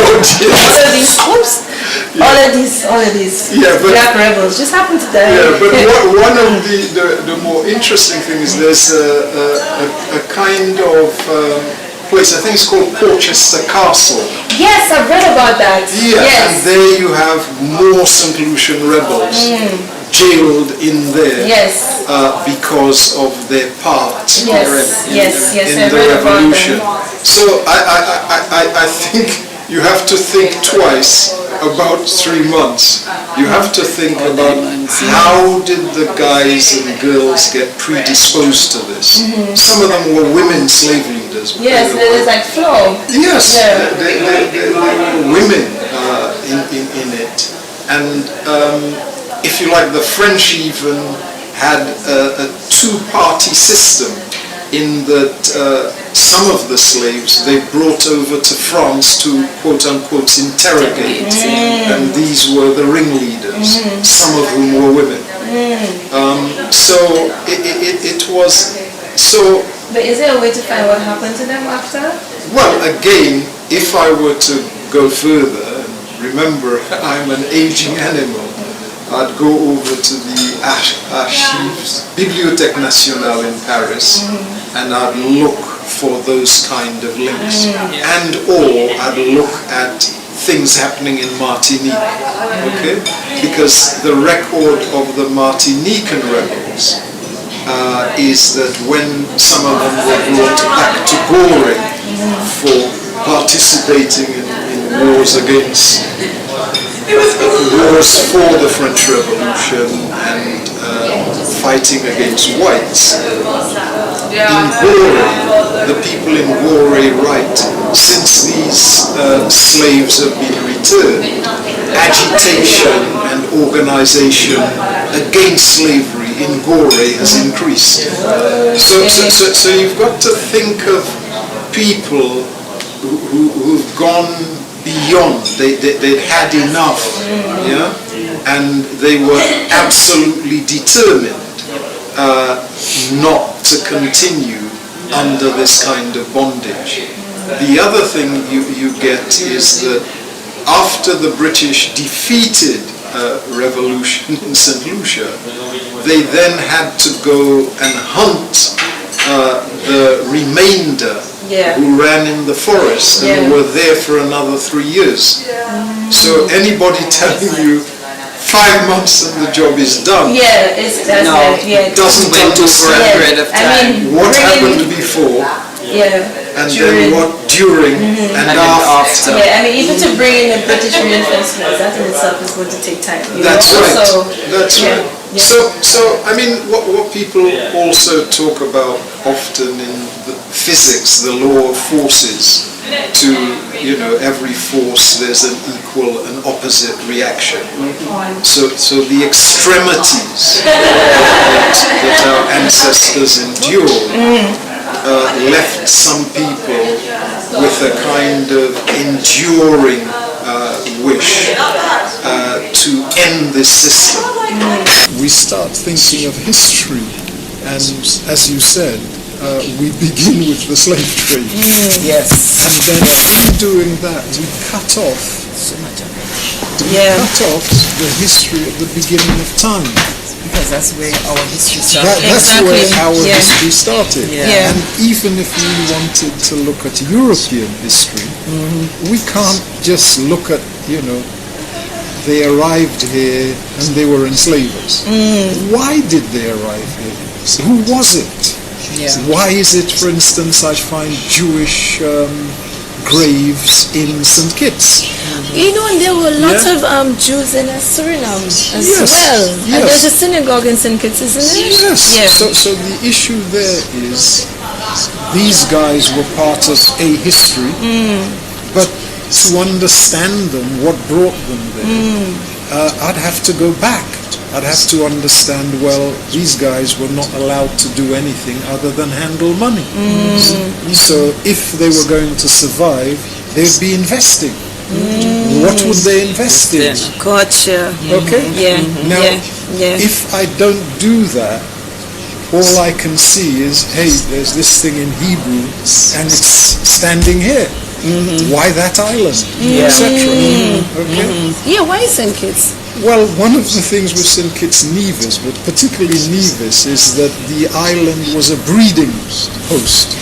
S3: All of these
S2: Yeah, but
S3: black rebels just happened to die.
S2: yeah, but one of the more interesting things, there's a kind of place, I think it's called Porchester Castle.
S3: Yes, I've read about that.
S2: Yeah,
S3: Yes.
S2: and there you have more St. Lucian rebels jailed in there because of their part in
S3: I
S2: the
S3: read about
S2: revolution.
S3: them.
S2: So I think you have to think twice about 3 months. You have to think about how did the guys and girls get predisposed to this. Some of them were women slave leaders.
S3: Yes, there's like flow.
S2: Yes, they were women in it. And if you like, the French even had a two-party system in that some of the slaves they brought over to France to quote-unquote interrogate, and these were the ringleaders, some of whom were women. So it was so.
S3: But is there a way to find what happened to them after?
S2: Well, again, if I were to go further, remember I'm an aging animal, I'd go over to the archives, Bibliothèque Nationale in Paris, and I'd look for those kind of links. And or I'd look at things happening in Martinique, okay? Because the record of the Martinican rebels is that when some of them were brought back to Gore for participating in wars against wars for the French Revolution and fighting against whites. In Gore, the people in Gore write, since these slaves have been returned, agitation and organization against slavery in Gore has increased. So you've got to think of people who've gone beyond, they'd had enough, and they were absolutely determined not to continue under this kind of bondage. The other thing you get is that after the British defeated revolution in St. Lucia, they then had to go and hunt the remainder who ran in the forest and were there for another 3 years. So anybody telling you 5 months and the job is done, doesn't understand
S4: a period of time.
S2: what happened before, and then what during and after.
S3: Yeah, I mean, even to bring in the British reinforcements, that in itself is going to take time.
S2: That's right.
S3: So,
S2: That's right. So I mean, what people also talk about often in the physics, the law of forces, to, every force there's an equal and opposite reaction. So the extremities that our ancestors endured left some people with a kind of enduring wish to end this system. We start thinking of history, and as you said, we begin with the slave trade.
S4: Yes.
S2: And then in doing that, we cut off the history of the beginning of time.
S4: Because that's where our history started.
S2: That's where our history started.
S4: Yeah.
S2: And even if we wanted to look at European history, we can't just look at, they arrived here and they were enslavers. Why did they arrive here? Who was it?
S4: Yeah.
S2: Why is it, for instance, I find Jewish graves in St. Kitts?
S3: And there were lots of Jews in Suriname as well.
S2: Yes.
S3: And there's a synagogue in St. Kitts, isn't there?
S2: Yes.
S3: Yeah.
S2: So the issue there is these guys were part of a history, but to understand them, what brought them there, I'd have to go back. I'd have to understand, well, these guys were not allowed to do anything other than handle money. So if they were going to survive, they'd be investing. What would they invest in?
S3: Gotcha.
S2: Okay?
S3: Yeah.
S2: Now, if I don't do that, all I can see is, hey, there's this thing in Hebrew, and it's standing here. Why that island? Etc. Okay?
S3: Yeah, why St. Kitts?
S2: Well, one of the things with St. Kitts Nevis, but particularly Nevis, is that the island was a breeding post.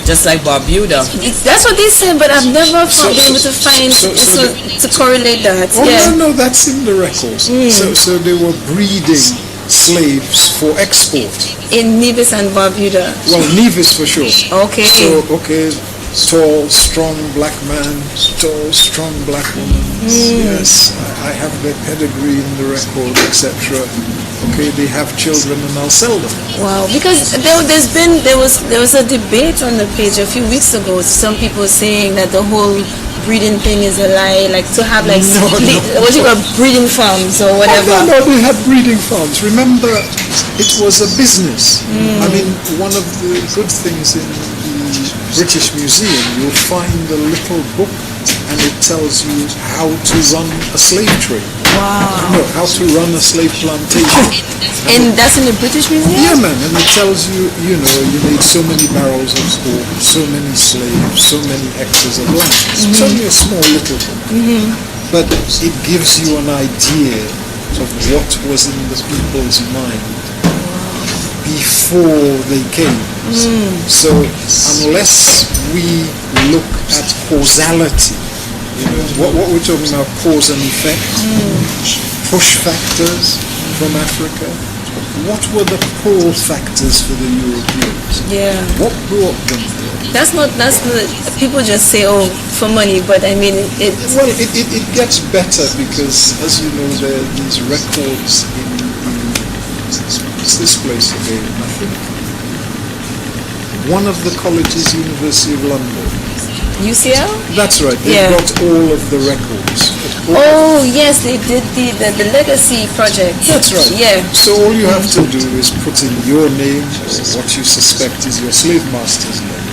S4: Just like Barbuda.
S3: That's what they said, but I've never been able to find to correlate that.
S2: No, that's in the records. So they were breeding slaves for export.
S3: In Nevis and Barbuda.
S2: Well, Nevis for sure.
S3: Okay.
S2: So, tall, strong black man, tall, strong black woman. Yes, I have their pedigree in the record, etc. Okay, they have children and I'll sell them.
S3: Wow, because there was a debate on the page a few weeks ago. Some people saying that the whole breeding thing is a lie, like to have what you call breeding farms or whatever.
S2: No, they had breeding farms. Remember, it was a business. I mean, one of the good things in the British Museum, you'll find a little book and it tells you how to run a slave trade.
S3: Wow.
S2: No, how to run a slave plantation.
S3: And that's in the British Museum?
S2: Yeah, man, and it tells you, you need so many barrels of pork, so many slaves, so many acres of land. It's only a small little book. But it gives you an idea of what was in the people's mind before they came. So unless we look at causality, what we're talking about, cause and effect, push factors from Africa, what were the pull factors for the Europeans?
S3: Yeah.
S2: What brought them there?
S3: That's not people just say, oh, for money, but I mean it.
S2: Well, it gets better because, as you know, there are these records in what's this place again? I think one of the colleges, University of London.
S3: UCL?
S2: That's right. They've got all of the records.
S3: Oh yes, they did the legacy project.
S2: That's right.
S3: Yeah.
S2: So all you have to do is put in your name or what you suspect is your slave master's name,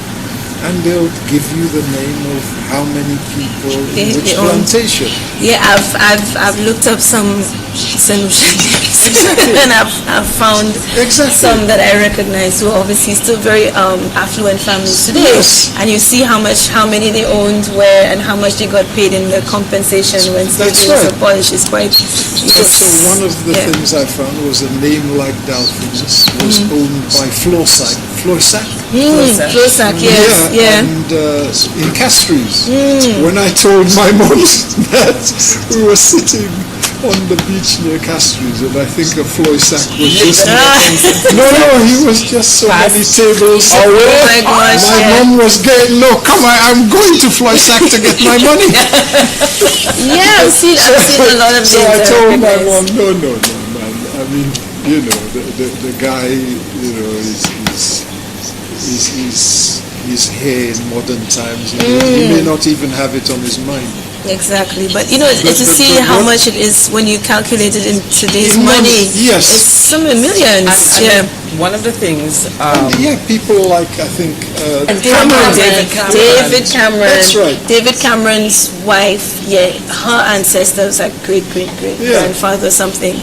S2: and they'll give you the name of how many people in which plantation.
S3: Yeah, I've looked up some names, and I've found some that I recognize who are obviously still very affluent families today.
S2: Yes.
S3: And you see how many they owned, where, and how much they got paid in the compensation when slavery was abolished. It's quite.
S2: So one of the things I found was a name like Dalphinis was owned by Floysac. Floysac,
S3: yes. Yeah.
S2: And in Castries. When I told my mom that we were sitting on the beach near Castries, and I think a Floysac was just no, he was just so many tables away.
S3: My gosh,
S2: my mom was getting I'm going to Floysac to get my money.
S3: Yeah, I've seen a lot of
S2: So I told my mom, no, man. I mean, the guy, he's here in modern times. He may not even have it on his mind.
S1: Exactly, but you know, to see how much it is when you calculate it in today's money.
S2: Yes,
S1: it's some millions.
S4: And one of the things,
S2: people like, I think,
S1: David Cameron.
S2: That's right.
S1: David Cameron's wife, her ancestors are great grandfather something.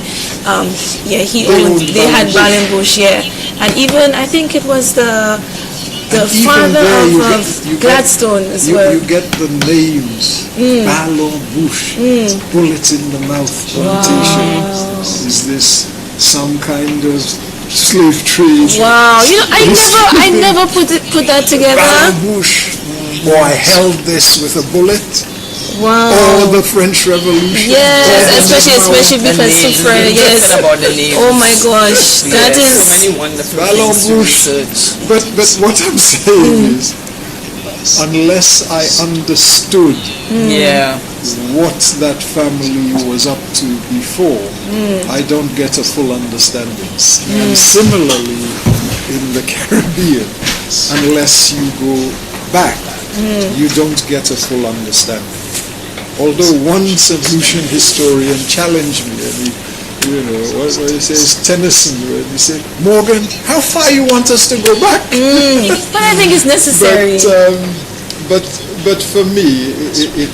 S1: They had Balenbush, and even I think it was the father of Gladstone as well.
S2: You get the names. Balenbush, bullet in the mouth plantation. Wow. Is this some kind of slave trade?
S1: Wow, you know, I never put that together.
S2: Balenbush, or I held this with a bullet.
S1: Wow.
S2: Or the French Revolution.
S1: Yes, especially because oh my gosh, that is
S4: so many wonderful things to research.
S2: But what I'm saying is, unless I understood what that family was up to before, I don't get a full understanding. And similarly, in the Caribbean, unless you go back, you don't get a full understanding. Although one St. Lucian historian challenged me, and what he says, Tennyson, and he said, Morgan, how far you want us to go back?
S1: But I think it's necessary.
S2: But for me,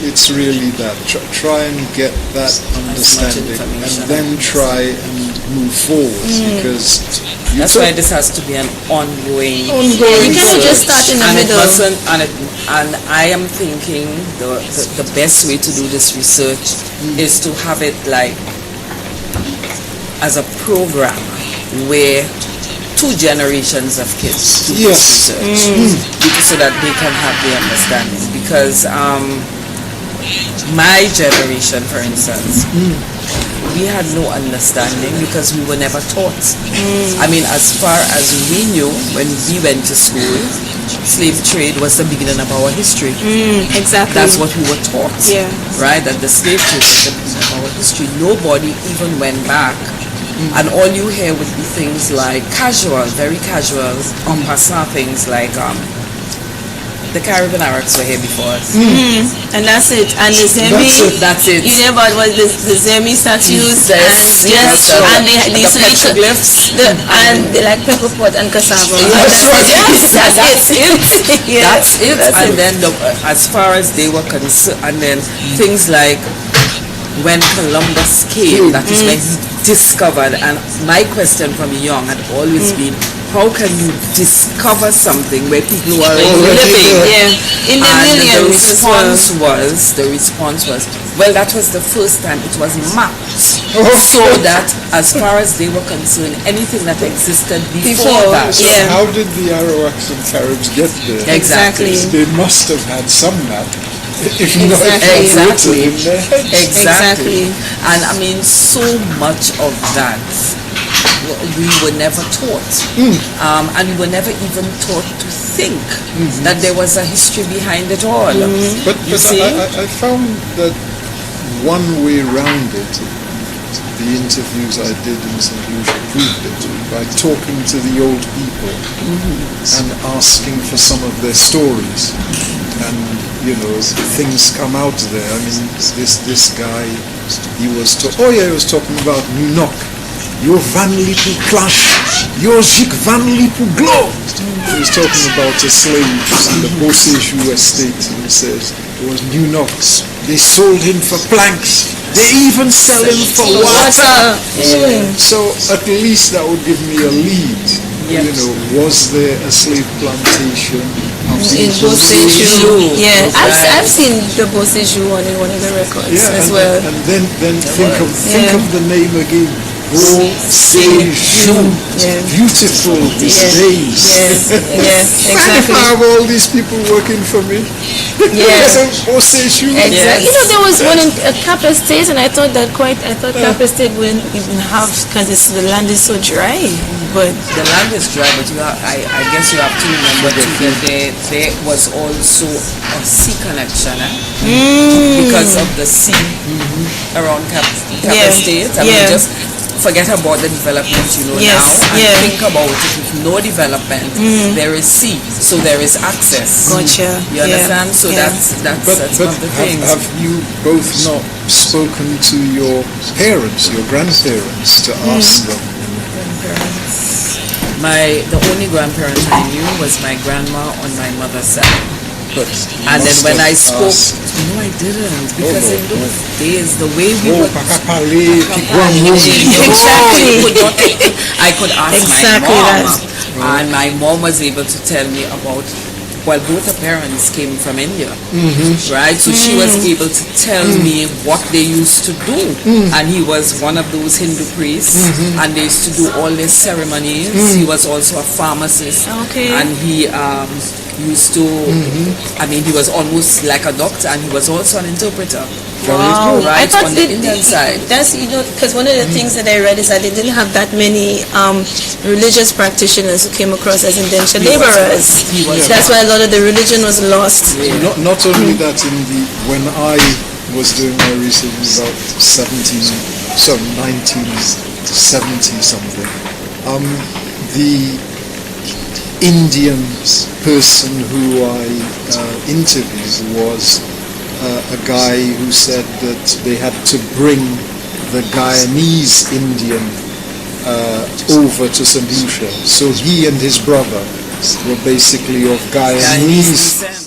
S2: it's really that. Try and get that understanding, and then try and move forward, because
S4: that's why this has to be an ongoing.
S1: You cannot just start in the middle.
S4: And I am thinking the best way to do this research is to have it like as a program where 2 generations of kids do this research, so that they can have the understanding. Because my generation, for instance, we had no understanding because we were never taught. I mean, as far as we knew when we went to school, slave trade was the beginning of our history.
S1: Exactly.
S4: That's what we were taught. Right? That the slave trade was the beginning of our history. Nobody even went back. And all you hear would be things like very casual, en passant things like the Caribbean Arabs were here before us.
S1: And that's it. And the Zemi,
S4: that's it.
S1: You know about what the Zemi statues,
S4: and
S1: they used to
S4: petroglyphs,
S1: and they like pepper pot and cassava.
S4: That's it. And then as far as they were concerned, and then things like when Columbus came, that is when he discovered. And my question from young had always been, how can you discover something where people are living?
S1: In the millions.
S4: The response was, well, that was the first time it was mapped, so that as far as they were concerned, anything that existed before that.
S2: So how did the Arawaks and Caribs get there?
S4: Exactly.
S2: They must have had some map.
S4: Exactly. And I mean, so much of that we were never taught, and we were never even taught to think that there was a history behind it all.
S2: But I found that one way around it, the interviews I did in St. Lucia proved it, by talking to the old people and asking for some of their stories. And things come out there. I mean, this guy, he was talking about New Knock. Your Van Lipu clash, your Jik Van Lipu glow. He was talking about the slaves in the Boseju estate, and he says it was New Knocks. They sold him for planks. They even sell him for water. So at least that would give me a lead. Was there a slave plantation
S1: in Boseju? I've seen the Boseju one in one of the records as well.
S2: And then think of the name again. Boseju. Beautiful these days.
S1: Exactly.
S2: I have all these people working for me. Boseju.
S1: Exactly. There was one in Cap Estate, and I thought Cap Estate wouldn't even have, because the land is so dry. But
S4: the land is dry, but I guess you have to remember that there was also a sea connection, because of the sea around Cap Estate. I mean, just forget about the development,
S1: Yes,
S4: now, and
S1: yeah.
S4: think about it. With no development, there is sea, so there is access.
S1: Gotcha.
S4: You understand? So that's one of the things.
S2: Have you both not spoken to your parents, your grandparents, to ask them?
S4: The only grandparent I knew was my grandma on my mother's side.
S2: But
S4: And then when I spoke, no, I didn't, because in those days, the way we would exactly, I could ask
S1: Exactly
S4: my
S1: that.
S4: mom, and my mom was able to tell me about. Well, both her parents came from India, right? So she was able to tell me what they used to do. And he was one of those Hindu priests, and they used to do all their ceremonies. He was also a pharmacist,
S1: Okay.
S4: and he used to, he was almost like a doctor, and he was also an interpreter.
S1: Wow.
S4: Right,
S1: I thought
S4: on the Indian side.
S1: That's, because one of the things that I read is that they didn't have that many religious practitioners who came across as indentured laborers. That's why a lot of the religion was lost.
S2: Not only that, when I was doing my research about 1970 something, the Indian person who I interviewed was a guy who said that they had to bring the Guyanese Indian over to St. Lucia. So he and his brother were basically of Guyanese